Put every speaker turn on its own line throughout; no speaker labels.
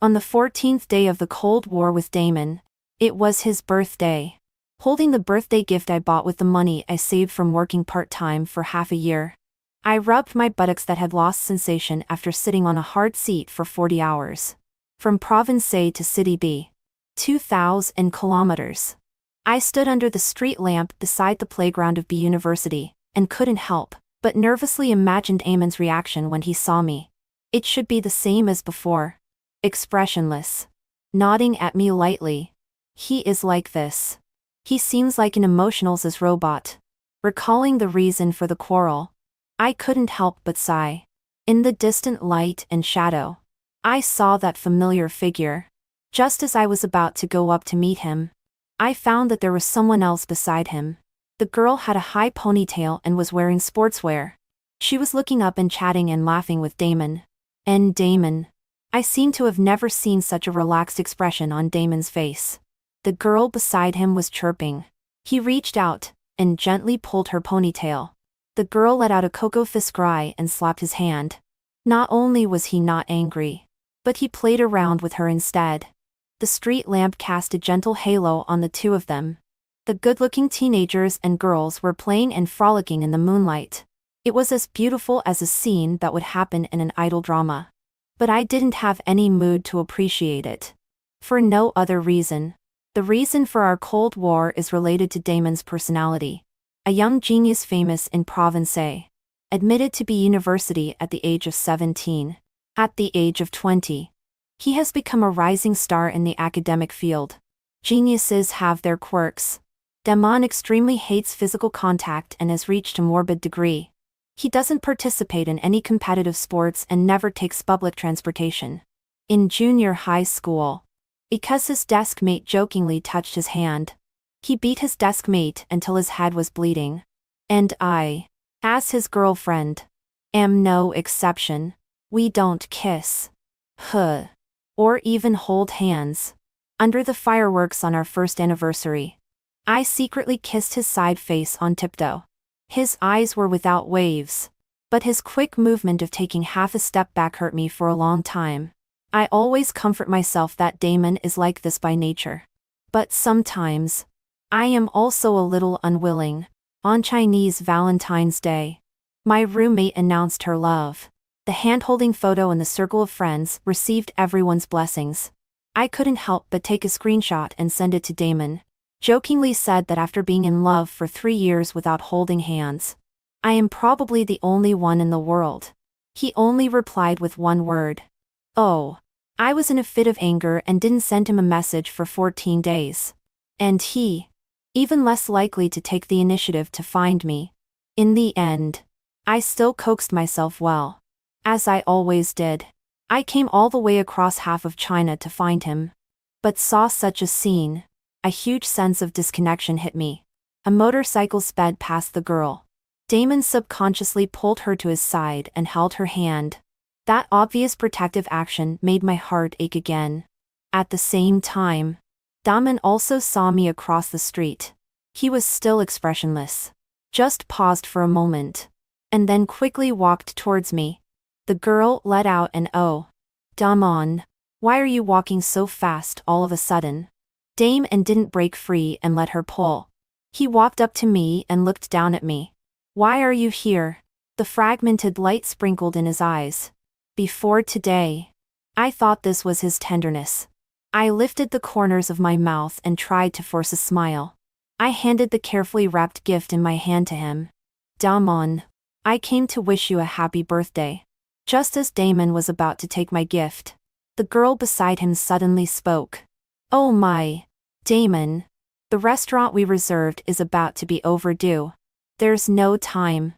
On the 14th day of the Cold War with Damon. It was his birthday. Holding the birthday gift I bought with the money I saved from working part-time for half a year. I rubbed my buttocks that had lost sensation after sitting on a hard seat for 40 hours. From Province A to City B. 2,000 kilometers. I stood under the street lamp beside the playground of B University, and couldn't help but nervously imagined Eamon's reaction when he saw me. It should be the same as before. Expressionless. Nodding at me lightly. He is like this. He seems like an emotionless robot. Recalling the reason for the quarrel, I couldn't help but sigh. In the distant light and shadow, I saw that familiar figure. Just as I was about to go up to meet him, I found that there was someone else beside him. The girl had a high ponytail and was wearing sportswear. She was looking up and chatting and laughing with Damon. And Damon. I seem to have never seen such a relaxed expression on Damon's face. The girl beside him was chirping. He reached out and gently pulled her ponytail. The girl let out a cocoa fist cry and slapped his hand. Not only was he not angry, but he played around with her instead. The street lamp cast a gentle halo on the two of them. The good-looking teenagers and girls were playing and frolicking in the moonlight. It was as beautiful as a scene that would happen in an idol drama. But I didn't have any mood to appreciate it. For no other reason. The reason for our Cold War is related to Damon's personality. A young genius famous in Province A. Admitted to B University at the age of 17. At the age of 20. He has become a rising star in the academic field. Geniuses have their quirks. Damon extremely hates physical contact and has reached a morbid degree. He doesn't participate in any competitive sports and never takes public transportation. In junior high school, because his desk mate jokingly touched his hand, he beat his desk mate until his head was bleeding. And I, as his girlfriend, am no exception. We don't kiss. Or even hold hands. Under the fireworks on our first anniversary, I secretly kissed his side face on tiptoe. His eyes were without waves, but his quick movement of taking half a step back hurt me for a long time. I always comfort myself that Damon is like this by nature. But sometimes, I am also a little unwilling. On Chinese Valentine's Day, my roommate announced her love. The hand-holding photo in the circle of friends received everyone's blessings. I couldn't help but take a screenshot and send it to Damon. Jokingly said that after being in love for 3 years without holding hands, I am probably the only one in the world. He only replied with one word. Oh. I was in a fit of anger and didn't send him a message for 14 days. And he, even less likely to take the initiative to find me. In the end, I still coaxed myself well. As I always did. I came all the way across half of China to find him. But saw such a scene. A huge sense of disconnection hit me. A motorcycle sped past the girl. Damon subconsciously pulled her to his side and held her hand. That obvious protective action made my heart ache again. At the same time, Damon also saw me across the street. He was still expressionless. Just paused for a moment. And then quickly walked towards me. The girl let out an "Oh. Damon, why are you walking so fast all of a sudden?" Damon didn't break free and let her pull. He walked up to me and looked down at me. "Why are you here?" The fragmented light sprinkled in his eyes. Before today. I thought this was his tenderness. I lifted the corners of my mouth and tried to force a smile. I handed the carefully wrapped gift in my hand to him. "Damon, I came to wish you a happy birthday." Just as Damon was about to take my gift, the girl beside him suddenly spoke. "Oh my. Damon. The restaurant we reserved is about to be overdue. There's no time.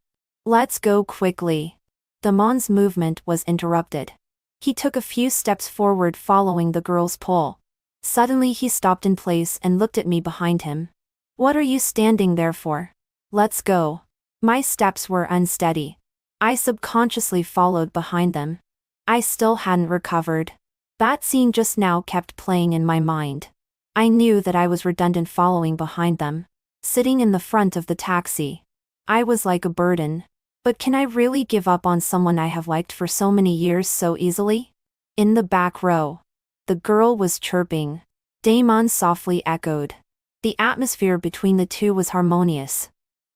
Let's go quickly." Damon's movement was interrupted. He took a few steps forward following the girl's pull. Suddenly he stopped in place and looked at me behind him. "What are you standing there for? Let's go." My steps were unsteady. I subconsciously followed behind them. I still hadn't recovered. That scene just now kept playing in my mind. I knew that I was redundant following behind them. Sitting in the front of the taxi, I was like a burden. But can I really give up on someone I have liked for so many years so easily? In the back row, The girl was chirping. Damon softly echoed. The atmosphere between the two was harmonious.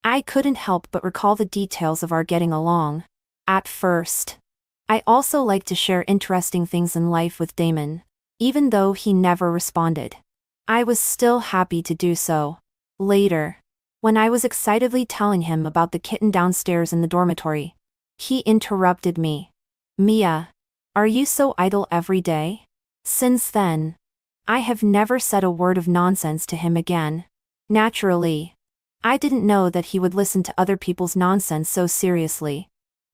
I couldn't help but recall the details of our getting along. At first, I also liked to share interesting things in life with Damon, even though he never responded. I was still happy to do so. Later, when I was excitedly telling him about the kitten downstairs in the dormitory, he interrupted me. Mia, are you so idle every day? Since then, I have never said a word of nonsense to him again. Naturally, I didn't know that he would listen to other people's nonsense so seriously.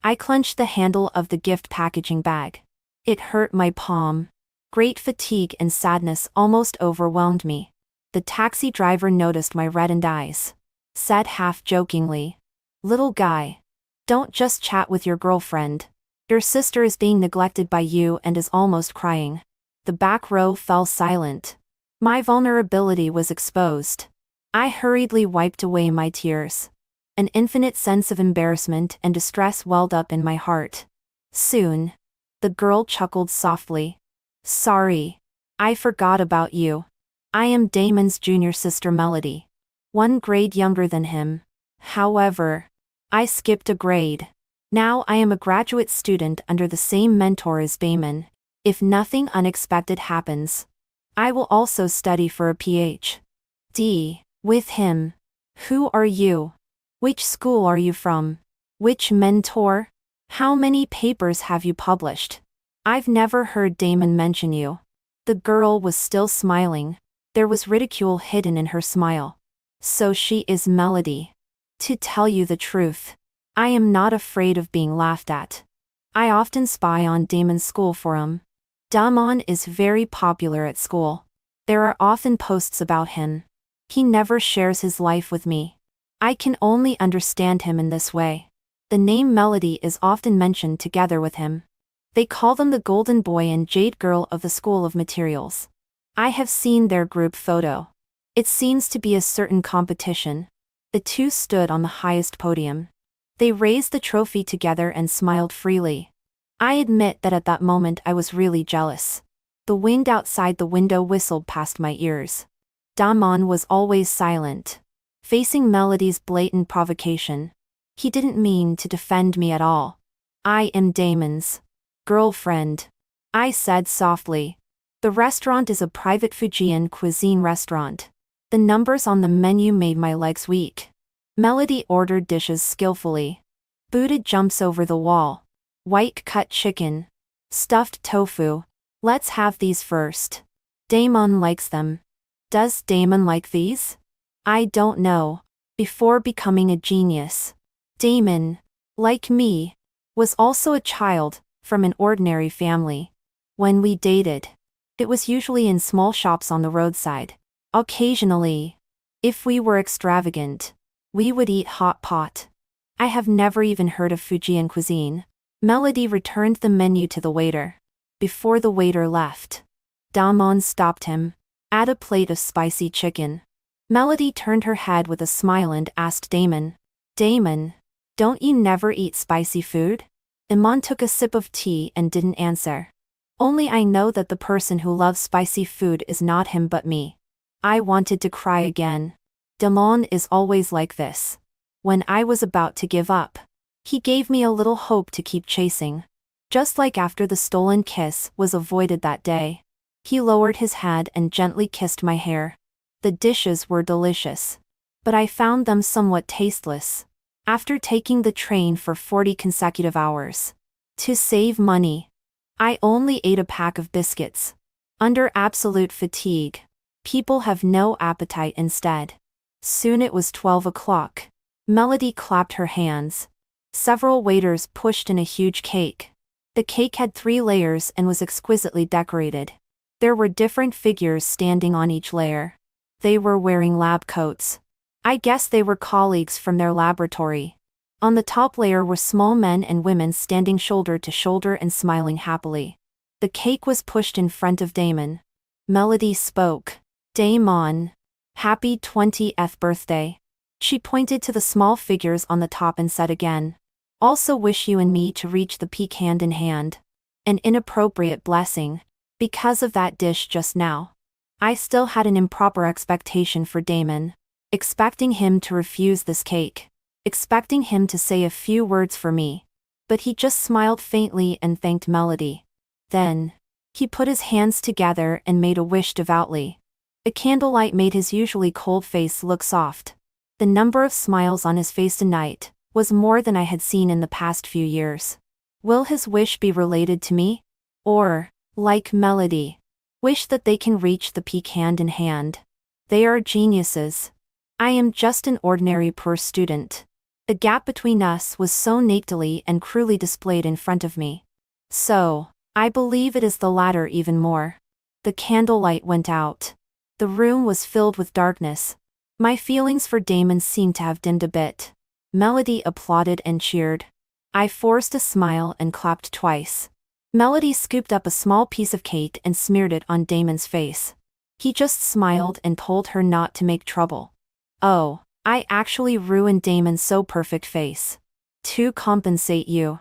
I clenched the handle of the gift packaging bag. It hurt my palm. Great fatigue and sadness almost overwhelmed me. The taxi driver noticed my reddened eyes. Said half-jokingly, "Little guy, don't just chat with your girlfriend. Your sister is being neglected by you and is almost crying." The back row fell silent. My vulnerability was exposed. I hurriedly wiped away my tears. An infinite sense of embarrassment and distress welled up in my heart. Soon, the girl chuckled softly. "Sorry, I forgot about you. I am Damon's junior sister Melody. 1 grade younger than him. However, I skipped a grade. Now I am a graduate student under the same mentor as Damon. If nothing unexpected happens, I will also study for a Ph.D. with him." "Who are you? Which school are you from? Which mentor? How many papers have you published? I've never heard Damon mention you." The girl was still smiling. There was ridicule hidden in her smile. "So she is Melody. To tell you the truth, I am not afraid of being laughed at. I often spy on Damon's school forum. Damon is very popular at school. There are often posts about him. He never shares his life with me. I can only understand him in this way." The name Melody is often mentioned together with him. They call them the Golden Boy and Jade Girl of the School of Materials. I have seen their group photo. It seems to be a certain competition. The two stood on the highest podium. They raised the trophy together and smiled freely. I admit that at that moment I was really jealous. The wind outside the window whistled past my ears. Damon was always silent, facing Melody's blatant provocation. He didn't mean to defend me at all. "I am Damon's girlfriend," I said softly. "The restaurant is a private Fujian cuisine restaurant. The numbers on the menu made my legs weak." Melody ordered dishes skillfully. Booted jumps over the wall. White cut chicken. Stuffed tofu. "Let's have these first. Damon likes them." "Does Damon like these?" "I don't know." Before becoming a genius, Damon, like me, was also a child, from an ordinary family. When we dated, it was usually in small shops on the roadside. Occasionally, if we were extravagant, we would eat hot pot. I have never even heard of Fujian cuisine. Melody returned the menu to the waiter. Before the waiter left, Damon stopped him. "Add a plate of spicy chicken." Melody turned her head with a smile and asked Damon, "Damon, don't you never eat spicy food?" Damon took a sip of tea and didn't answer. "Only I know that the person who loves spicy food is not him but me." I wanted to cry again. Damon is always like this. When I was about to give up, he gave me a little hope to keep chasing. Just like after the stolen kiss was avoided that day. He lowered his head and gently kissed my hair. The dishes were delicious, but I found them somewhat tasteless. After taking the train for 40 consecutive hours, to save money, I only ate a pack of biscuits. Under absolute fatigue, people have no appetite instead. Soon it was 12 o'clock. Melody clapped her hands. Several waiters pushed in a huge cake. The cake had 3 layers and was exquisitely decorated. There were different figures standing on each layer. They were wearing lab coats. I guess they were colleagues from their laboratory. On the top layer were small men and women standing shoulder to shoulder and smiling happily. The cake was pushed in front of Damon. Melody spoke. "Damon, happy 20th birthday." She pointed to the small figures on the top and said again, "Also wish you and me to reach the peak hand in hand." An inappropriate blessing. Because of that dish just now. I still had an improper expectation for Damon. Expecting him to refuse this cake. Expecting him to say a few words for me. But he just smiled faintly and thanked Melody. Then, he put his hands together and made a wish devoutly. The candlelight made his usually cold face look soft. The number of smiles on his face tonight was more than I had seen in the past few years. Will his wish be related to me? Or, like Melody, wish that they can reach the peak hand in hand? They are geniuses. I am just an ordinary poor student. The gap between us was so natally and cruelly displayed in front of me. So, I believe it is the latter even more. The candlelight went out. The room was filled with darkness. My feelings for Damon seemed to have dimmed a bit. Melody applauded and cheered. I forced a smile and clapped twice. Melody scooped up a small piece of cake and smeared it on Damon's face. He just smiled and told her not to make trouble. Oh, I actually ruined Damon's so perfect face. To compensate you,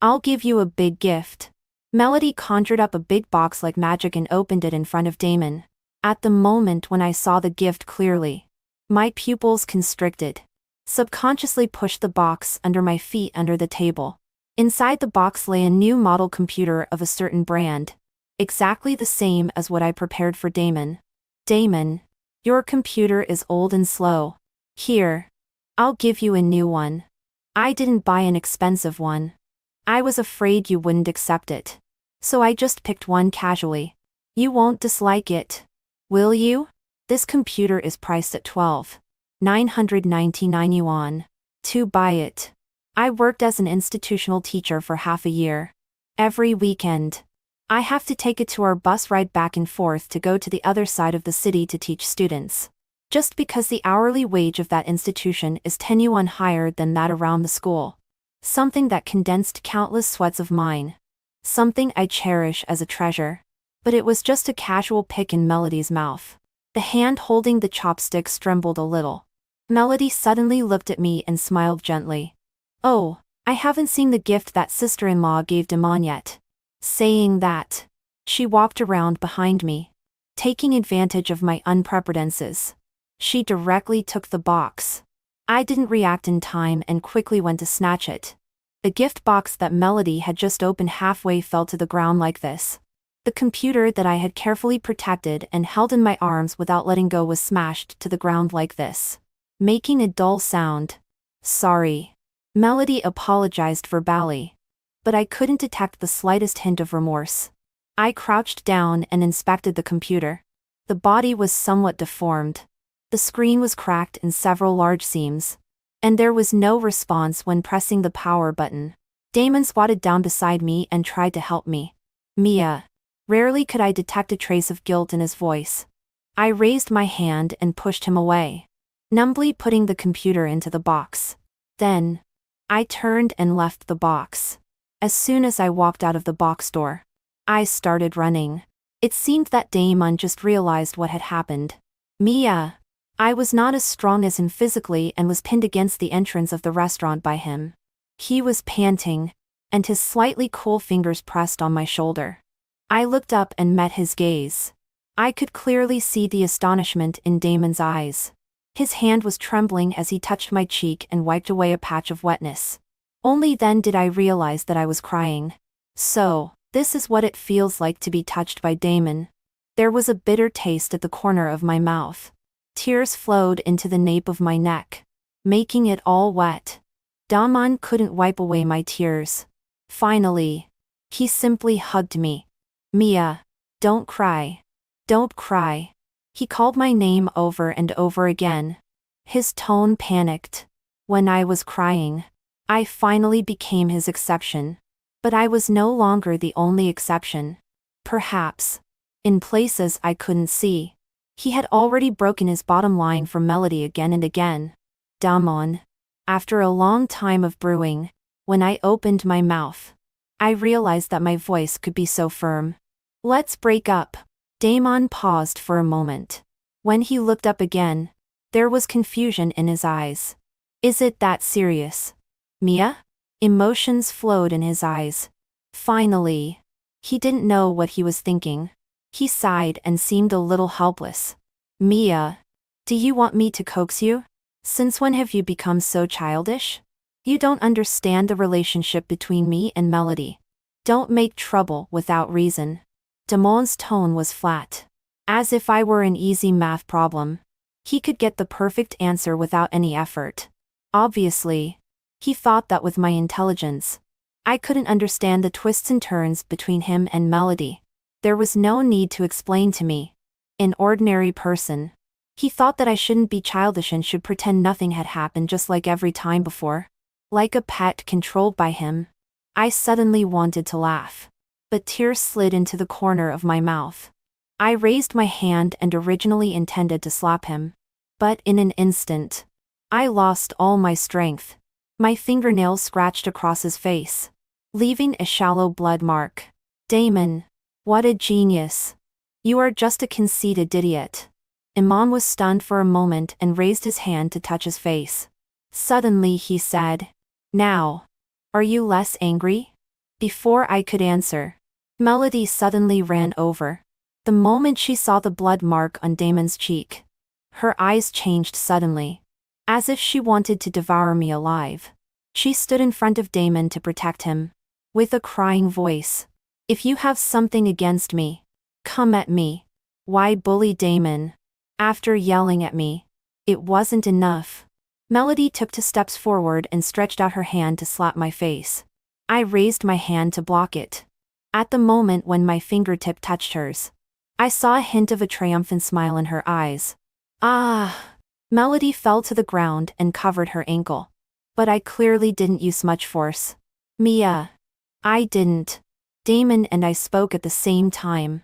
I'll give you a big gift. Melody conjured up a big box like magic and opened it in front of Damon. At the moment when I saw the gift clearly, my pupils constricted. Subconsciously pushed the box under my feet under the table. Inside the box lay a new model computer of a certain brand. Exactly the same as what I prepared for Damon. Damon, your computer is old and slow. Here, I'll give you a new one. I didn't buy an expensive one. I was afraid you wouldn't accept it. So I just picked one casually. You won't dislike it, will you? This computer is priced at 12,999 yuan. To buy it. I worked as an institutional teacher for half a year. Every weekend, I have to take it to our bus ride back and forth to go to the other side of the city to teach students. Just because the hourly wage of that institution is 10 yuan higher than that around the school. Something that condensed countless sweats of mine. Something I cherish as a treasure. But it was just a casual pick in Melody's mouth. The hand holding the chopsticks trembled a little. Melody suddenly looked at me and smiled gently. Oh, I haven't seen the gift that sister-in-law gave Damon yet. Saying that, she walked around behind me, taking advantage of my unpreparedness. She directly took the box. I didn't react in time and quickly went to snatch it. The gift box that Melody had just opened halfway fell to the ground like this. The computer that I had carefully protected and held in my arms without letting go was smashed to the ground like this, making a dull sound. Sorry. Melody apologized verbally. But I couldn't detect the slightest hint of remorse. I crouched down and inspected the computer. The body was somewhat deformed. The screen was cracked in several large seams. And there was no response when pressing the power button. Damon squatted down beside me and tried to help me. Mia. Rarely could I detect a trace of guilt in his voice. I raised my hand and pushed him away, numbly putting the computer into the box. Then, I turned and left the box. As soon as I walked out of the box door, I started running. It seemed that Damon just realized what had happened. Mia. I was not as strong as him physically and was pinned against the entrance of the restaurant by him. He was panting, and his slightly cool fingers pressed on my shoulder. I looked up and met his gaze. I could clearly see the astonishment in Damon's eyes. His hand was trembling as he touched my cheek and wiped away a patch of wetness. Only then did I realize that I was crying. So, this is what it feels like to be touched by Damon. There was a bitter taste at the corner of my mouth. Tears flowed into the nape of my neck, making it all wet. Damon couldn't wipe away my tears. Finally, he simply hugged me. Mia, don't cry. Don't cry. He called my name over and over again. His tone panicked. When I was crying, I finally became his exception. But I was no longer the only exception. Perhaps, in places I couldn't see, he had already broken his bottom line for Melody again and again. Damon. After a long time of brewing, when I opened my mouth, I realized that my voice could be so firm. Let's break up. Damon paused for a moment. When he looked up again, there was confusion in his eyes. Is it that serious? Mia? Emotions flowed in his eyes. Finally. He didn't know what he was thinking. He sighed and seemed a little helpless. Mia, do you want me to coax you? Since when have you become so childish? You don't understand the relationship between me and Melody. Don't make trouble without reason. Damon's tone was flat. As if I were an easy math problem. He could get the perfect answer without any effort. Obviously. He thought that with my intelligence, I couldn't understand the twists and turns between him and Melody. There was no need to explain to me. An ordinary person. He thought that I shouldn't be childish and should pretend nothing had happened just like every time before. Like a pet controlled by him. I suddenly wanted to laugh. But tears slid into the corner of my mouth. I raised my hand and originally intended to slap him. But in an instant, I lost all my strength. My fingernails scratched across his face, leaving a shallow blood mark. Damon, what a genius. You are just a conceited idiot. Iman was stunned for a moment and raised his hand to touch his face. Suddenly he said, "Now, are you less angry?" Before I could answer, Melody suddenly ran over. The moment she saw the blood mark on Damon's cheek, her eyes changed suddenly, as if she wanted to devour me alive. She stood in front of Damon to protect him, with a crying voice. "If you have something against me, come at me." Why bully Damon? After yelling at me, it wasn't enough. Melody took 2 steps forward and stretched out her hand to slap my face. I raised my hand to block it. At the moment when my fingertip touched hers, I saw a hint of a triumphant smile in her eyes. Ah! Melody fell to the ground and covered her ankle. But I clearly didn't use much force. Mia. I didn't. Damon and I spoke at the same time.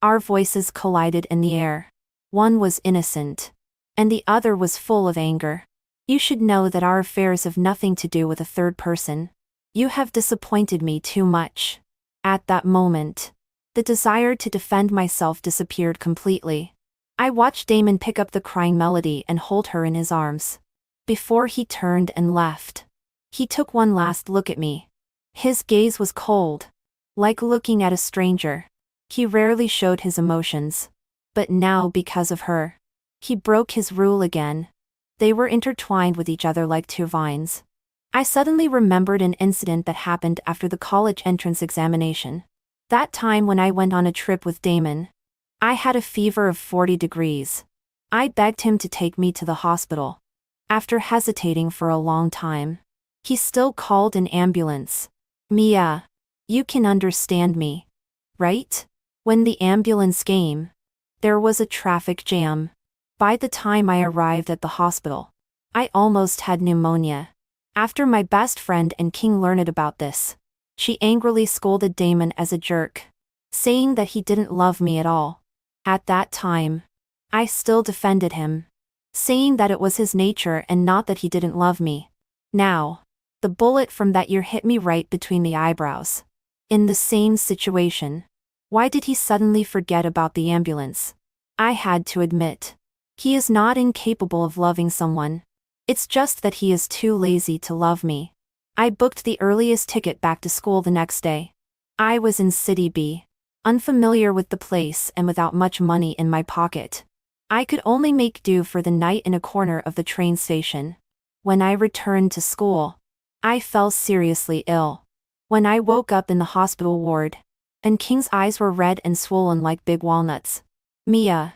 Our voices collided in the air. One was innocent, and the other was full of anger. You should know that our affairs have nothing to do with a third person. You have disappointed me too much. At that moment, the desire to defend myself disappeared completely. I watched Damon pick up the crying Melody and hold her in his arms. Before he turned and left, he took one last look at me. His gaze was cold, like looking at a stranger. He rarely showed his emotions. But now, because of her, he broke his rule again. They were intertwined with each other like 2 vines. I suddenly remembered an incident that happened after the college entrance examination. That time when I went on a trip with Damon. I had a fever of 40 degrees. I begged him to take me to the hospital. After hesitating for a long time, he still called an ambulance. Mia, you can understand me, right? When the ambulance came, there was a traffic jam. By the time I arrived at the hospital, I almost had pneumonia. After my best friend and King learned about this, she angrily scolded Damon as a jerk, saying that he didn't love me at all. At that time, I still defended him, saying that it was his nature and not that he didn't love me. Now, the bullet from that year hit me right between the eyebrows. In the same situation, why did he suddenly forget about the ambulance? I had to admit, he is not incapable of loving someone. It's just that he is too lazy to love me. I booked the earliest ticket back to school the next day. I was in City B, unfamiliar with the place and without much money in my pocket. I could only make do for the night in a corner of the train station. When I returned to school, I fell seriously ill. When I woke up in the hospital ward, and King's eyes were red and swollen like big walnuts. Mia,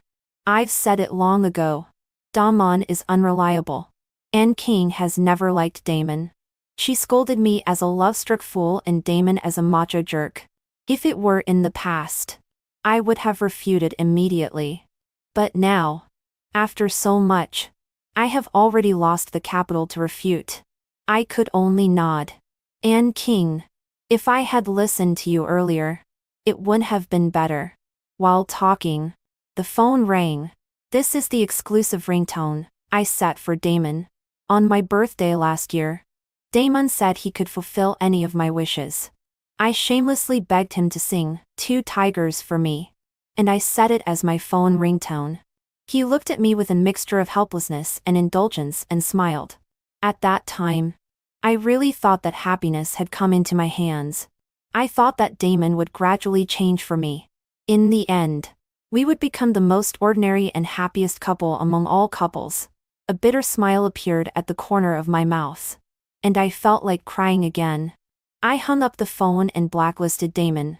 I've said it long ago. Damon is unreliable. And King has never liked Damon. She scolded me as a love-struck fool and Damon as a macho jerk. If it were in the past, I would have refuted immediately. But now, after so much, I have already lost the capital to refute. I could only nod. And King, if I had listened to you earlier, it would have been better. While talking, the phone rang. This is the exclusive ringtone I set for Damon. On my birthday last year, Damon said he could fulfill any of my wishes. I shamelessly begged him to sing 2 Tigers for me, and I set it as my phone ringtone. He looked at me with a mixture of helplessness and indulgence and smiled. At that time, I really thought that happiness had come into my hands. I thought that Damon would gradually change for me. In the end, we would become the most ordinary and happiest couple among all couples. A bitter smile appeared at the corner of my mouth. And I felt like crying again. I hung up the phone and blacklisted Damon.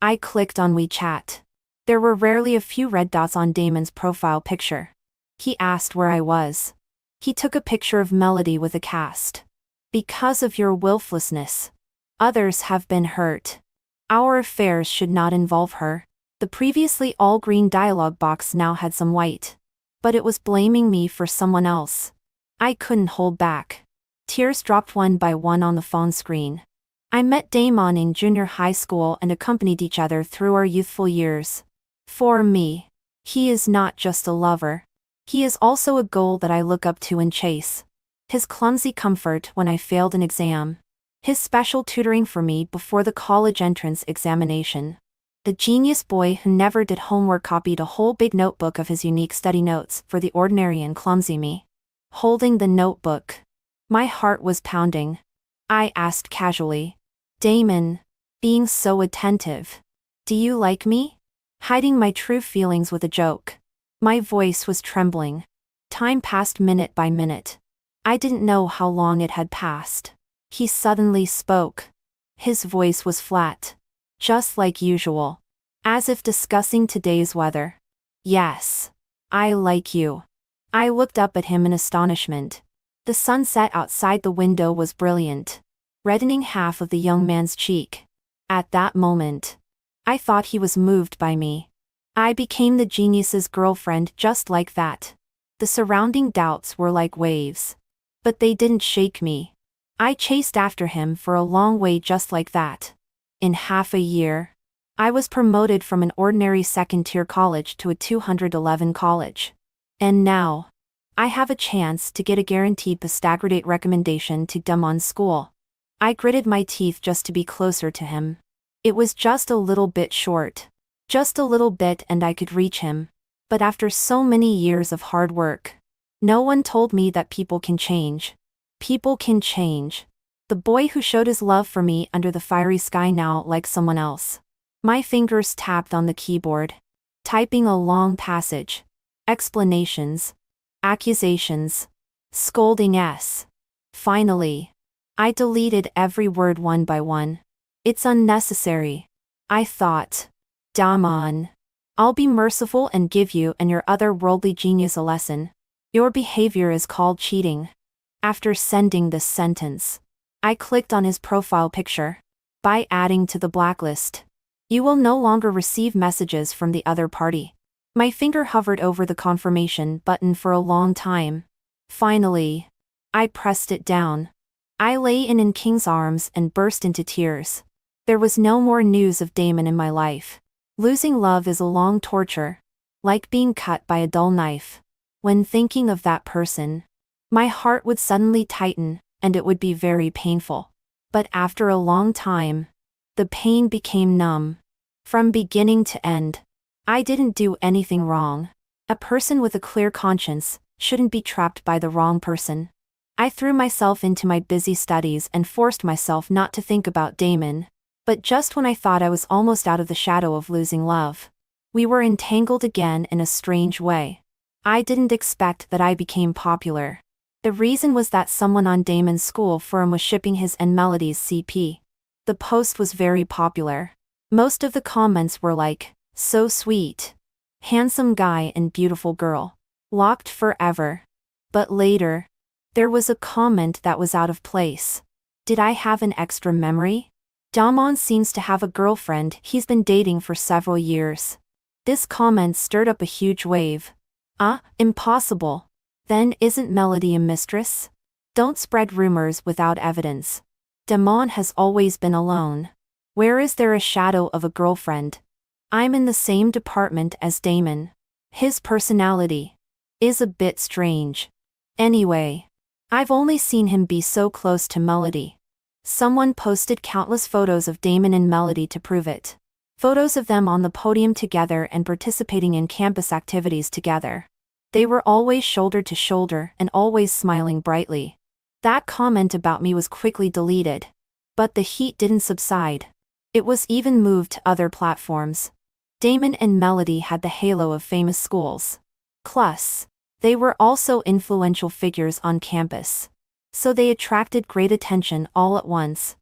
I clicked on WeChat. There were rarely a few red dots on Damon's profile picture. He asked where I was. He took a picture of Melody with a cast. Because of your willfulness, others have been hurt. Our affairs should not involve her. The previously all-green dialog box now had some white. But it was blaming me for someone else. I couldn't hold back. Tears dropped one by one on the phone screen. I met Damon in junior high school and accompanied each other through our youthful years. For me, he is not just a lover. He is also a goal that I look up to and chase. His clumsy comfort when I failed an exam. His special tutoring for me before the college entrance examination. The genius boy who never did homework copied a whole big notebook of his unique study notes for the ordinary and clumsy me. Holding the notebook, my heart was pounding. I asked casually, Damon, being so attentive, do you like me? Hiding my true feelings with a joke. My voice was trembling. Time passed minute by minute. I didn't know how long it had passed. He suddenly spoke. His voice was flat. Just like usual. As if discussing today's weather. Yes. I like you. I looked up at him in astonishment. The sunset outside the window was brilliant, reddening half of the young man's cheek. At that moment, I thought he was moved by me. I became the genius's girlfriend just like that. The surrounding doubts were like waves. But they didn't shake me. I chased after him for a long way just like that. In half a year, I was promoted from an ordinary second-tier college to a 211 college. And now, I have a chance to get a guaranteed postgraduate recommendation to Damon's school. I gritted my teeth just to be closer to him. It was just a little bit short. Just a little bit and I could reach him. But after so many years of hard work, no one told me that people can change. People can change. The boy who showed his love for me under the fiery sky now likes someone else. My fingers tapped on the keyboard, typing a long passage. Explanations. Accusations. Scolding s. Finally, I deleted every word one by one. It's unnecessary. I thought. Damon. I'll be merciful and give you and your other worldly genius a lesson. Your behavior is called cheating. After sending this sentence, I clicked on his profile picture. By adding to the blacklist, you will no longer receive messages from the other party. My finger hovered over the confirmation button for a long time. Finally, I pressed it down. I lay in King's arms and burst into tears. There was no more news of Damon in my life. Losing love is a long torture, like being cut by a dull knife. When thinking of that person, my heart would suddenly tighten, and it would be very painful. But after a long time, the pain became numb. From beginning to end, I didn't do anything wrong. A person with a clear conscience shouldn't be trapped by the wrong person. I threw myself into my busy studies and forced myself not to think about Damon. But just when I thought I was almost out of the shadow of losing love, we were entangled again in a strange way. I didn't expect that I became popular. The reason was that someone on Damon's school forum was shipping his and Melody's CP. The post was very popular. Most of the comments were like, so sweet. Handsome guy and beautiful girl. Locked forever. But later, there was a comment that was out of place. Did I have an extra memory? Damon seems to have a girlfriend he's been dating for several years. This comment stirred up a huge wave. Impossible. Then isn't Melody a mistress? Don't spread rumors without evidence. Damon has always been alone. Where is there a shadow of a girlfriend? I'm in the same department as Damon. His personality is a bit strange. Anyway, I've only seen him be so close to Melody. Someone posted countless photos of Damon and Melody to prove it. Photos of them on the podium together and participating in campus activities together. They were always shoulder to shoulder and always smiling brightly. That comment about me was quickly deleted. But the heat didn't subside. It was even moved to other platforms. Damon and Melody had the halo of famous schools. Plus, they were also influential figures on campus. So they attracted great attention all at once.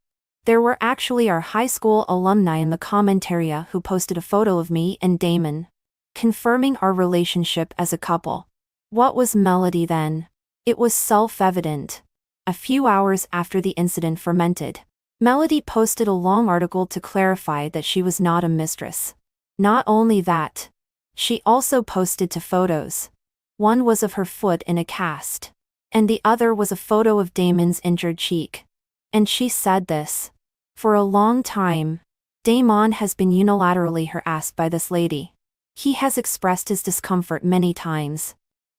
There were actually our high school alumni in the comment area who posted a photo of me and Damon, confirming our relationship as a couple. What was Melody then? It was self-evident. A few hours after the incident fermented, Melody posted a long article to clarify that she was not a mistress. Not only that, she also posted 2 photos. One was of her foot in a cast, and the other was a photo of Damon's injured cheek. And she said this: "For a long time, Damon has been unilaterally harassed by this lady. He has expressed his discomfort many times.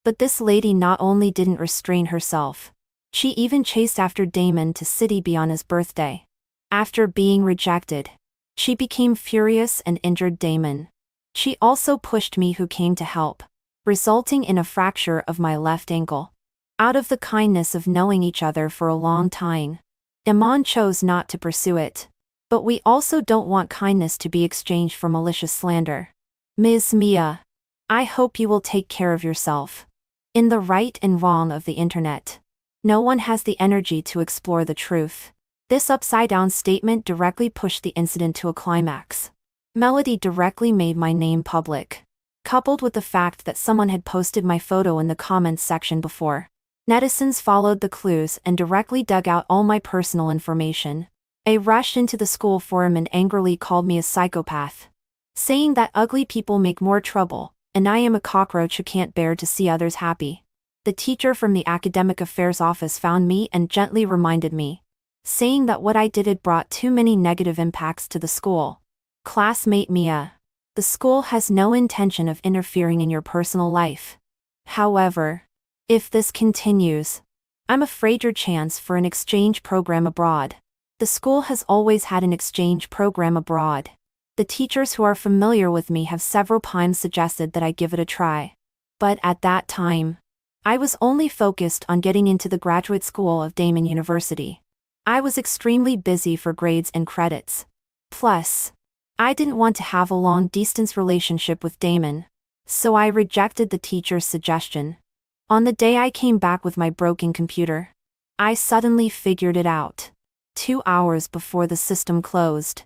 But this lady not only didn't restrain herself, she even chased after Damon to City B on his birthday. After being rejected, she became furious and injured Damon. She also pushed me, who came to help, resulting in a fracture of my left ankle. Out of the kindness of knowing each other for a long time, Damon chose not to pursue it. But we also don't want kindness to be exchanged for malicious slander. Ms. Mia, I hope you will take care of yourself. In the right and wrong of the internet, no one has the energy to explore the truth." This upside-down statement directly pushed the incident to a climax. Melody directly made my name public, coupled with the fact that someone had posted my photo in the comments section before. Netizens followed the clues and directly dug out all my personal information. I rushed into the school forum and angrily called me a psychopath, saying that ugly people make more trouble, and I am a cockroach who can't bear to see others happy. The teacher from the academic affairs office found me and gently reminded me, saying that what I did had brought too many negative impacts to the school. "Classmate Mia, the school has no intention of interfering in your personal life. However, if this continues, I'm afraid your chance for an exchange program abroad." The school has always had an exchange program abroad. The teachers who are familiar with me have several times suggested that I give it a try. But at that time, I was only focused on getting into the graduate school of Damon University. I was extremely busy for grades and credits. Plus, I didn't want to have a long-distance relationship with Damon, so I rejected the teacher's suggestion. On the day I came back with my broken computer, I suddenly figured it out. 2 hours before the system closed,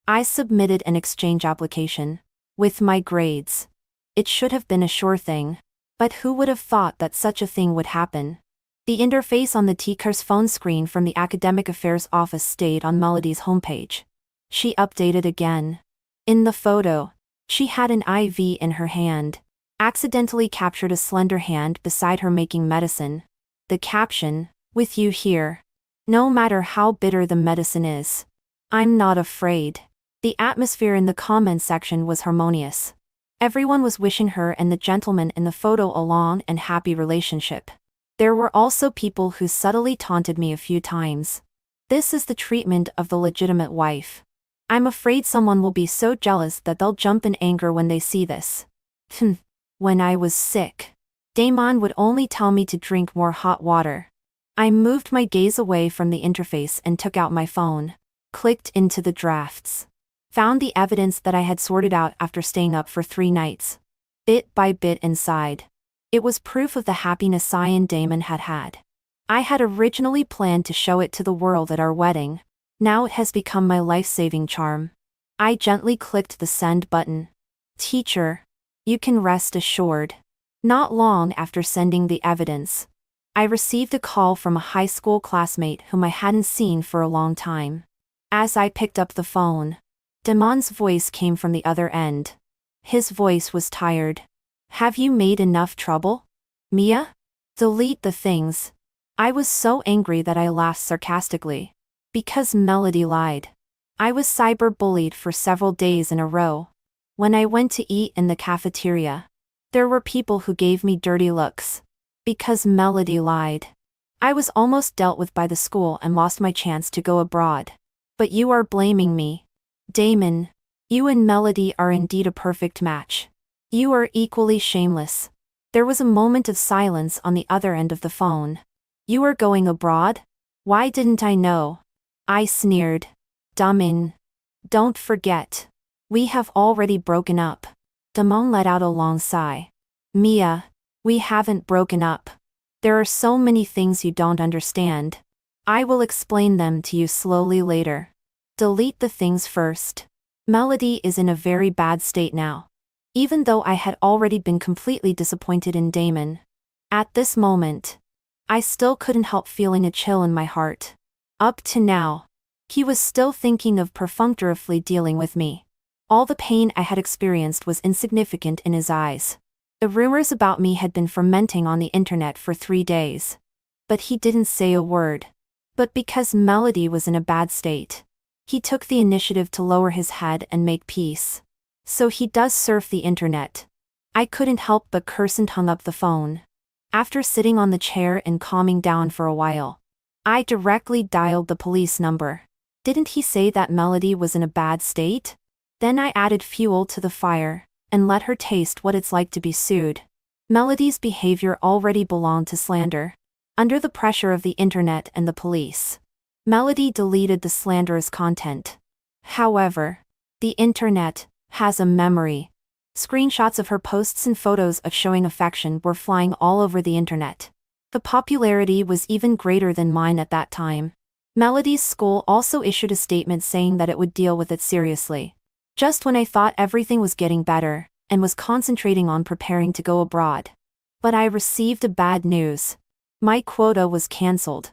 I submitted an exchange application with my grades. It should have been a sure thing, but who would have thought that such a thing would happen? The interface on the teacher's phone screen from the Academic Affairs Office stayed on Melody's homepage. She updated again. In the photo, she had an IV in her hand, accidentally captured a slender hand beside her making medicine. The caption, "With you here. No matter how bitter the medicine is, I'm not afraid." The atmosphere in the comments section was harmonious. Everyone was wishing her and the gentleman in the photo a long and happy relationship. There were also people who subtly taunted me a few times. This is the treatment of the legitimate wife. I'm afraid someone will be so jealous that they'll jump in anger when they see this. When I was sick, Damon would only tell me to drink more hot water. I moved my gaze away from the interface and took out my phone, clicked into the drafts, found the evidence that I had sorted out after staying up for 3 nights. Bit by bit inside, it was proof of the happiness I and Damon had had. I had originally planned to show it to the world at our wedding. Now it has become my life-saving charm. I gently clicked the send button. Teacher, you can rest assured. Not long after sending the evidence, I received a call from a high school classmate whom I hadn't seen for a long time. As I picked up the phone, Damon's voice came from the other end. His voice was tired. "Have you made enough trouble, Mia? Delete the things." I was so angry that I laughed sarcastically. Because Melody lied. I was cyber-bullied for several days in a row. When I went to eat in the cafeteria, there were people who gave me dirty looks. Because Melody lied. I was almost dealt with by the school and lost my chance to go abroad. But you are blaming me. Damon, you and Melody are indeed a perfect match. You are equally shameless. There was a moment of silence on the other end of the phone. You are going abroad? Why didn't I know? I sneered. Damon. Don't forget. We have already broken up. Damon let out a long sigh. Mia, we haven't broken up. There are so many things you don't understand. I will explain them to you slowly later. Delete the things first. Melody is in a very bad state now. Even though I had already been completely disappointed in Damon. At this moment, I still couldn't help feeling a chill in my heart. Up to now, he was still thinking of perfunctorily dealing with me. All the pain I had experienced was insignificant in his eyes. The rumors about me had been fermenting on the internet for 3 days. But he didn't say a word. But because Melody was in a bad state, he took the initiative to lower his head and make peace. So he does surf the internet. I couldn't help but curse and hung up the phone. After sitting on the chair and calming down for a while, I directly dialed the police number. Didn't he say that Melody was in a bad state? Then I added fuel to the fire, and let her taste what it's like to be sued. Melody's behavior already belonged to slander. Under the pressure of the internet and the police, Melody deleted the slanderous content. However, the internet has a memory. Screenshots of her posts and photos of showing affection were flying all over the internet. The popularity was even greater than mine at that time. Melody's school also issued a statement saying that it would deal with it seriously. Just when I thought everything was getting better, and was concentrating on preparing to go abroad. But I received a bad news. My quota was cancelled.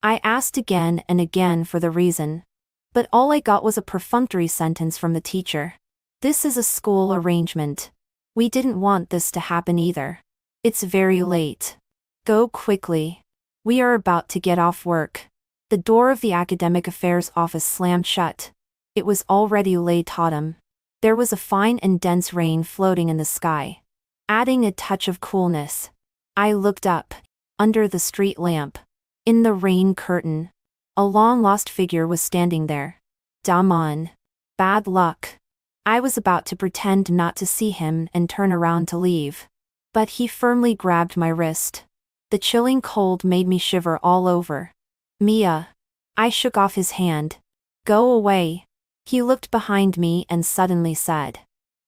I asked again and again for the reason. But all I got was a perfunctory sentence from the teacher. This is a school arrangement. We didn't want this to happen either. It's very late. Go quickly. We are about to get off work. The door of the academic affairs office slammed shut. It was already late autumn. There was a fine and dense rain floating in the sky, adding a touch of coolness. I looked up. Under the street lamp, in the rain curtain, a long-lost figure was standing there. Damon. Bad luck. I was about to pretend not to see him and turn around to leave. But he firmly grabbed my wrist. The chilling cold made me shiver all over. Mia. I shook off his hand. Go away. He looked behind me and suddenly said,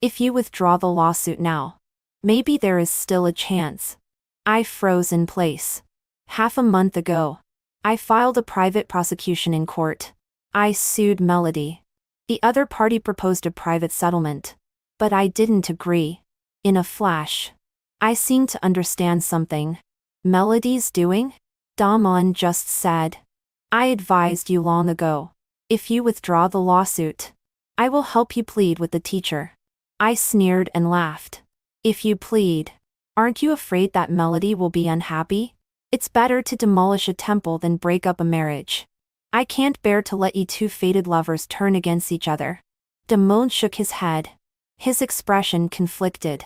if you withdraw the lawsuit now, maybe there is still a chance. I froze in place. Half a month ago, I filed a private prosecution in court. I sued Melody. The other party proposed a private settlement. But I didn't agree. In a flash, I seemed to understand something. Melody's doing? Damon just said. I advised you long ago. If you withdraw the lawsuit, I will help you plead with the teacher. I sneered and laughed. If you plead, aren't you afraid that Melody will be unhappy? It's better to demolish a temple than break up a marriage. I can't bear to let you two fated lovers turn against each other. Damon shook his head. His expression conflicted.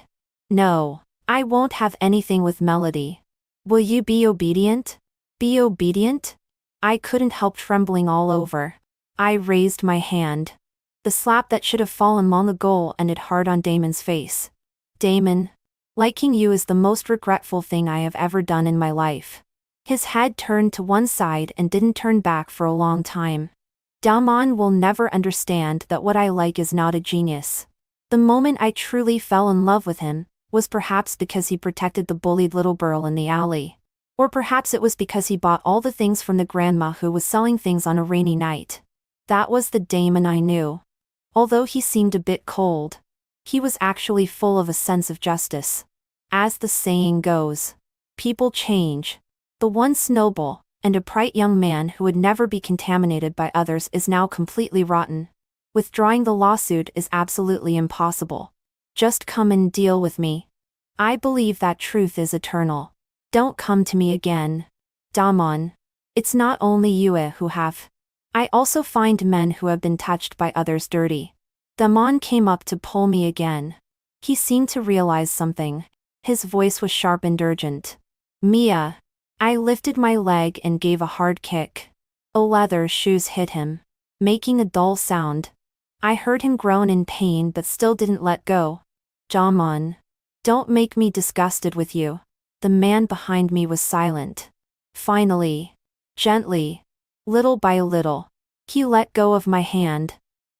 No, I won't have anything with Melody. Will you be obedient? Be obedient? I couldn't help trembling all over. I raised my hand. The slap that should have fallen long ago ended hard on Damon's face. Damon, liking you is the most regretful thing I have ever done in my life. His head turned to one side and didn't turn back for a long time. Damon will never understand that what I like is not a genius. The moment I truly fell in love with him was perhaps because he protected the bullied little girl in the alley. Or perhaps it was because he bought all the things from the grandma who was selling things on a rainy night. That was the Damon I knew. Although he seemed a bit cold, he was actually full of a sense of justice. As the saying goes, people change. The once noble and upright young man who would never be contaminated by others is now completely rotten. Withdrawing the lawsuit is absolutely impossible. Just come and deal with me. I believe that truth is eternal. Don't come to me again. Damon. It's not only you who have. I also find men who have been touched by others dirty. Damon came up to pull me again. He seemed to realize something. His voice was sharp and urgent. Mia. I lifted my leg and gave a hard kick. A leather shoes hit him, making a dull sound. I heard him groan in pain but still didn't let go. Damon. Don't make me disgusted with you. The man behind me was silent. Finally, gently, little by little, he let go of my hand.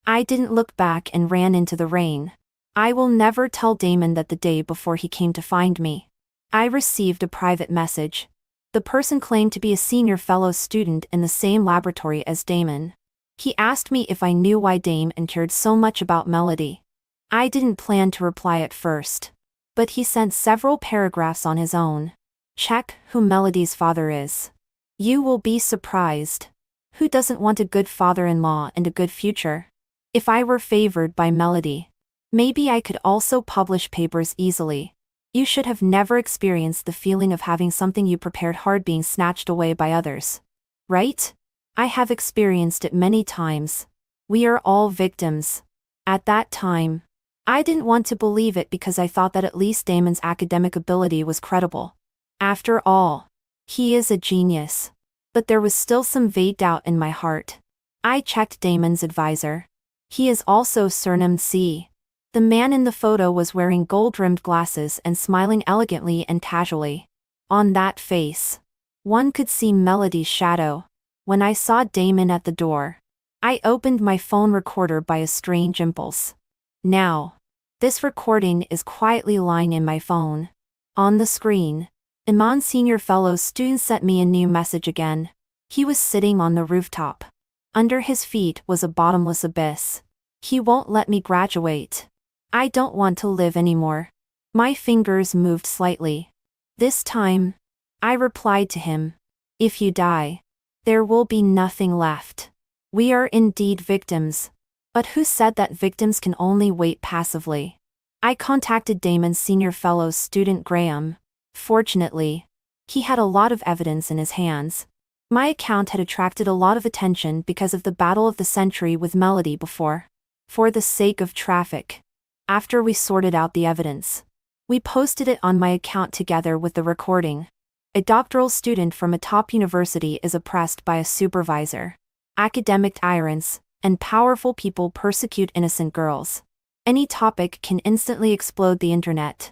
I didn't look back and ran into the rain. I will never tell Damon that the day before he came to find me, I received a private message. The person claimed to be a senior fellow student in the same laboratory as Damon. He asked me if I knew why Damon cared so much about Melody. I didn't plan to reply at first, but he sent several paragraphs on his own. Check who Melody's father is. You will be surprised. Who doesn't want a good father-in-law and a good future? If I were favored by Melody, maybe I could also publish papers easily. You should have never experienced the feeling of having something you prepared hard being snatched away by others. Right? I have experienced it many times. We are all victims. At that time, I didn't want to believe it because I thought that at least Damon's academic ability was credible. After all, he is a genius. But there was still some vague doubt in my heart. I checked Damon's advisor. He is also surnamed C. The man in the photo was wearing gold-rimmed glasses and smiling elegantly and casually. On that face, one could see Melody's shadow. When I saw Damon at the door, I opened my phone recorder by a strange impulse. Now, this recording is quietly lying in my phone. On the screen, Iman senior fellow student sent me a new message again. He was sitting on the rooftop. Under his feet was a bottomless abyss. He won't let me graduate. I don't want to live anymore. My fingers moved slightly. This time, I replied to him. If you die, there will be nothing left. We are indeed victims. But who said that victims can only wait passively? I contacted Damon's senior fellow student Graham. Fortunately, he had a lot of evidence in his hands. My account had attracted a lot of attention because of the battle of the century with Melody before. For the sake of traffic. After we sorted out the evidence, we posted it on my account together with the recording. A doctoral student from a top university is oppressed by a supervisor. Academic tyrants and powerful people persecute innocent girls. Any topic can instantly explode the internet.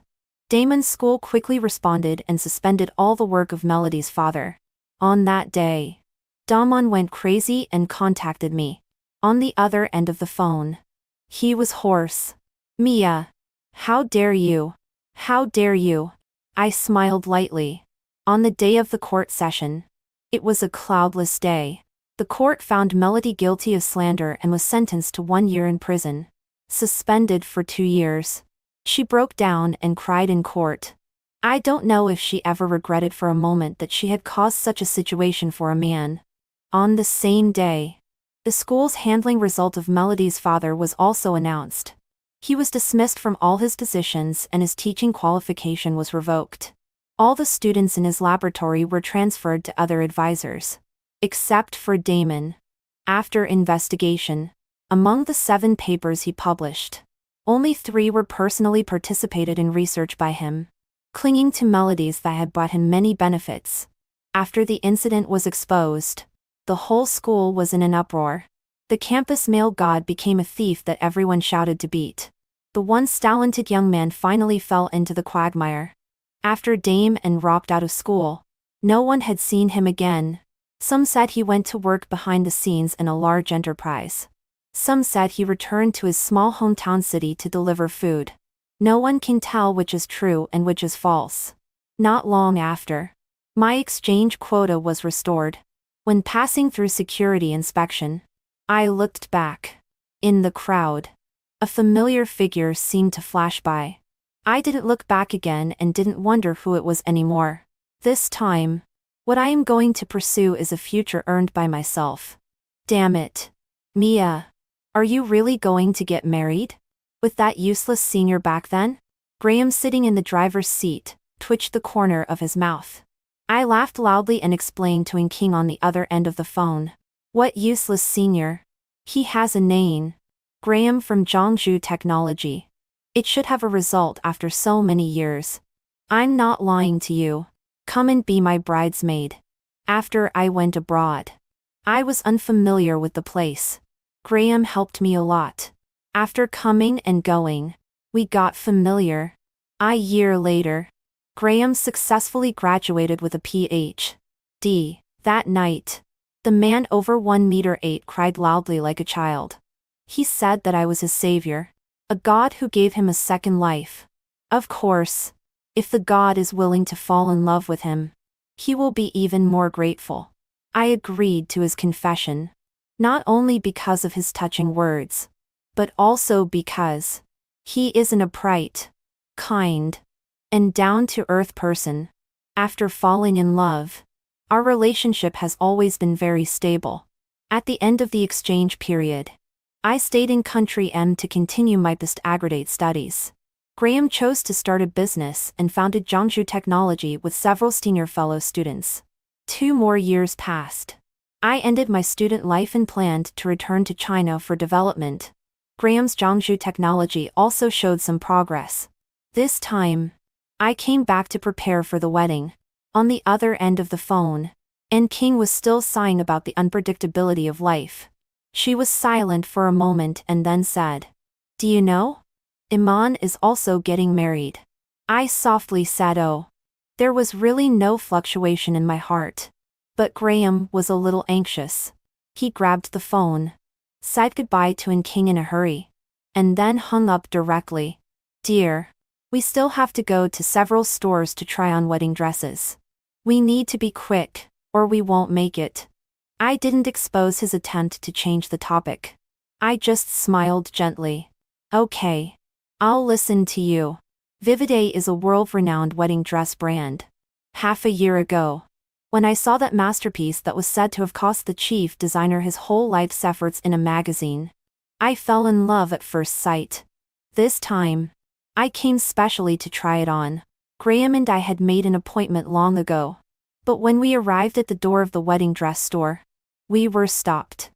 Damon's school quickly responded and suspended all the work of Melody's father. On that day, Damon went crazy and contacted me. On the other end of the phone, he was hoarse. Mia, how dare you? How dare you? I smiled lightly. On the day of the court session, it was a cloudless day. The court found Melody guilty of slander and was sentenced to 1 year in prison. Suspended for 2 years. She broke down and cried in court. I don't know if she ever regretted for a moment that she had caused such a situation for a man. On the same day, the school's handling result of Melody's father was also announced. He was dismissed from all his positions and his teaching qualification was revoked. All the students in his laboratory were transferred to other advisors. Except for Damon. After investigation, among the 7 papers he published, only 3 were personally participated in research by him, clinging to melodies that had brought him many benefits. After the incident was exposed, the whole school was in an uproar. The campus male god became a thief that everyone shouted to beat. The once talented young man finally fell into the quagmire. After Damon dropped out of school, no one had seen him again. Some said he went to work behind the scenes in a large enterprise. Some said he returned to his small hometown city to deliver food. No one can tell which is true and which is false. Not long after, my exchange quota was restored. When passing through security inspection, I looked back. In the crowd, a familiar figure seemed to flash by. I didn't look back again and didn't wonder who it was anymore. This time, what I am going to pursue is a future earned by myself. Damn it. Mia, are you really going to get married? With that useless senior back then? Graham, sitting in the driver's seat, twitched the corner of his mouth. I laughed loudly and explained to King on the other end of the phone. What useless senior? He has a name. Graham from Zhongzhou Technology. It should have a result after so many years. I'm not lying to you. Come and be my bridesmaid. After I went abroad, I was unfamiliar with the place. Graham helped me a lot. After coming and going, we got familiar. A year later, Graham successfully graduated with a Ph.D. That night, the man over 1 meter 8 cried loudly like a child. He said that I was his savior. A god who gave him a second life. Of course. If the god is willing to fall in love with him, he will be even more grateful. I agreed to his confession. Not only because of his touching words, but also because he is an upright, kind, and down-to-earth person. After falling in love, our relationship has always been very stable. At the end of the exchange period, I stayed in country M to continue my postgraduate studies. Graham chose to start a business and founded Jiangsu Technology with several senior fellow students. 2 more years passed. I ended my student life and planned to return to China for development. Graham's Jiangsu Technology also showed some progress. This time, I came back to prepare for the wedding. On the other end of the phone, Anne King was still sighing about the unpredictability of life. She was silent for a moment and then said, "Do you know? Iman is also getting married." I softly said, "Oh." There was really no fluctuation in my heart. But Graham was a little anxious. He grabbed the phone, said goodbye to Anne King in a hurry, and then hung up directly. "Dear, we still have to go to several stores to try on wedding dresses. We need to be quick, or we won't make it." I didn't expose his attempt to change the topic. I just smiled gently. "Okay. I'll listen to you." Vividay is a world-renowned wedding dress brand. Half a year ago, when I saw that masterpiece that was said to have cost the chief designer his whole life's efforts in a magazine, I fell in love at first sight. This time, I came specially to try it on. Graham and I had made an appointment long ago. But when we arrived at the door of the wedding dress store, we were stopped.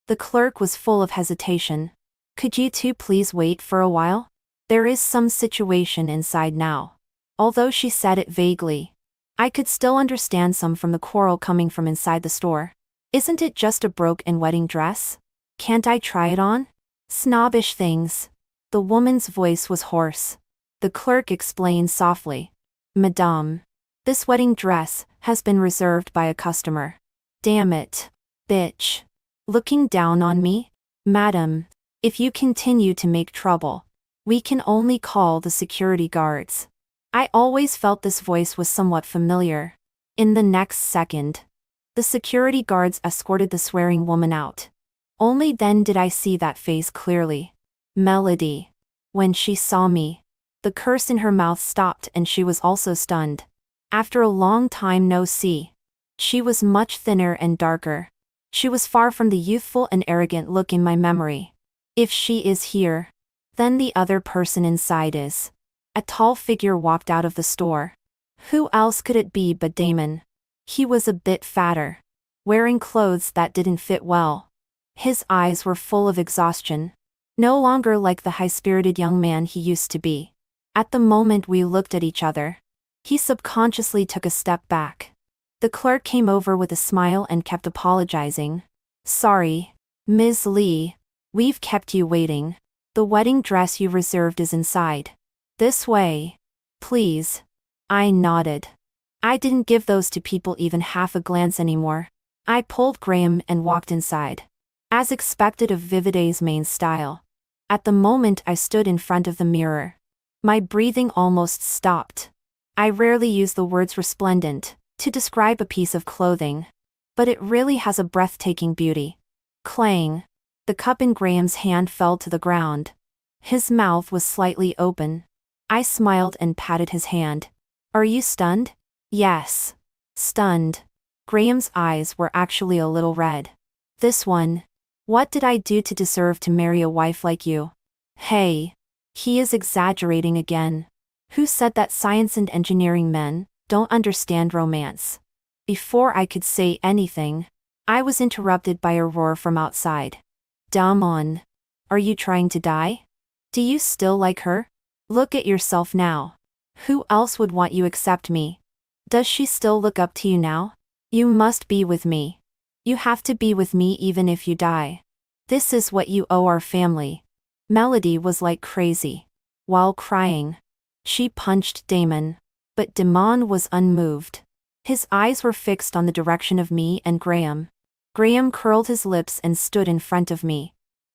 The clerk was full of hesitation. "Could you two please wait for a while? There is some situation inside now." Although she said it vaguely, I could still understand some from the quarrel coming from inside the store. "Isn't it just a broke-in wedding dress? Can't I try it on?" "Snobbish things." The woman's voice was hoarse. The clerk explained softly, "Madame, this wedding dress has been reserved by a customer." "Damn it. Bitch." Looking down on me, "Madam, if you continue to make trouble, we can only call the security guards." I always felt this voice was somewhat familiar. In the next second, the security guards escorted the swearing woman out. Only then did I see that face clearly. Melody. When she saw me, the curse in her mouth stopped and she was also stunned. After a long time no see, she was much thinner and darker. She was far from the youthful and arrogant look in my memory. If she is here, then the other person inside is. A tall figure walked out of the store. Who else could it be but Damon? He was a bit fatter, wearing clothes that didn't fit well. His eyes were full of exhaustion, no longer like the high-spirited young man he used to be. At the moment we looked at each other, he subconsciously took a step back. The clerk came over with a smile and kept apologizing. "Sorry, Ms. Lee, we've kept you waiting. The wedding dress you reserved is inside. This way, please." I nodded. I didn't give those two people even half a glance anymore. I pulled Graham and walked inside. As expected of Vividay's main style. At the moment I stood in front of the mirror, my breathing almost stopped. I rarely use the words resplendent to describe a piece of clothing, but it really has a breathtaking beauty. Clang! The cup in Graham's hand fell to the ground. His mouth was slightly open. I smiled and patted his hand. "Are you stunned?" "Yes." Stunned. Graham's eyes were actually a little red. "This one. What did I do to deserve to marry a wife like you?" "Hey." He is exaggerating again. Who said that science and engineering men don't understand romance? Before I could say anything, I was interrupted by a roar from outside. "Dumb on. Are you trying to die? Do you still like her? Look at yourself now. Who else would want you except me? Does she still look up to you now? You must be with me. You have to be with me even if you die. This is what you owe our family." Melody was like crazy. While crying, she punched Damon. But Damon was unmoved. His eyes were fixed on the direction of me and Graham. Graham curled his lips and stood in front of me.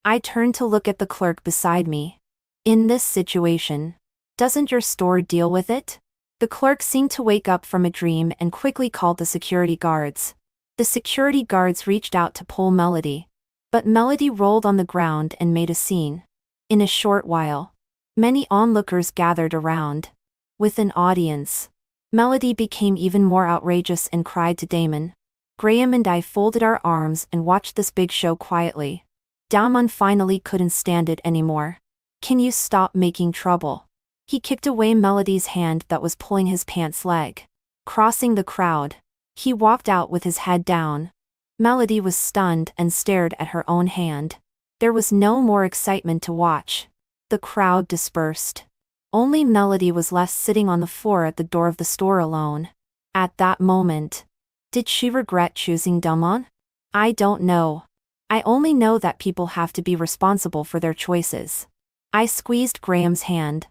I turned to look at the clerk beside me. In this situation, doesn't your store deal with it? The clerk seemed to wake up from a dream and quickly called the security guards. The security guards reached out to pull Melody, but Melody rolled on the ground and made a scene. In a short while, many onlookers gathered around. With an audience, Melody became even more outrageous and cried to Damon. Graham and I folded our arms and watched this big show quietly. Damon finally couldn't stand it anymore. Can you stop making trouble? He kicked away Melody's hand that was pulling his pants leg. Crossing the crowd, he walked out with his head down. Melody was stunned and stared at her own hand. There was no more excitement to watch. The crowd dispersed. Only Melody was left sitting on the floor at the door of the store alone. At that moment, did she regret choosing Damon? I don't know. I only know that people have to be responsible for their choices. I squeezed Graham's hand.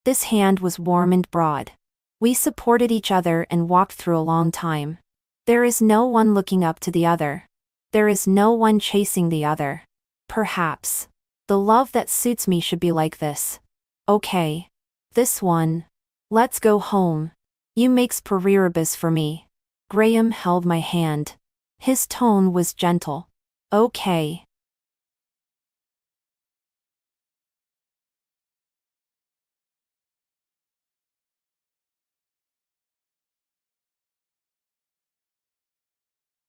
This hand was warm and broad. We supported each other and walked through a long time. There is no one looking up to the other. There is no one chasing the other. Perhaps the love that suits me should be like this. Okay. This one. Let's go home. You makes Paribus for me. Graham held my hand. His tone was gentle. Okay.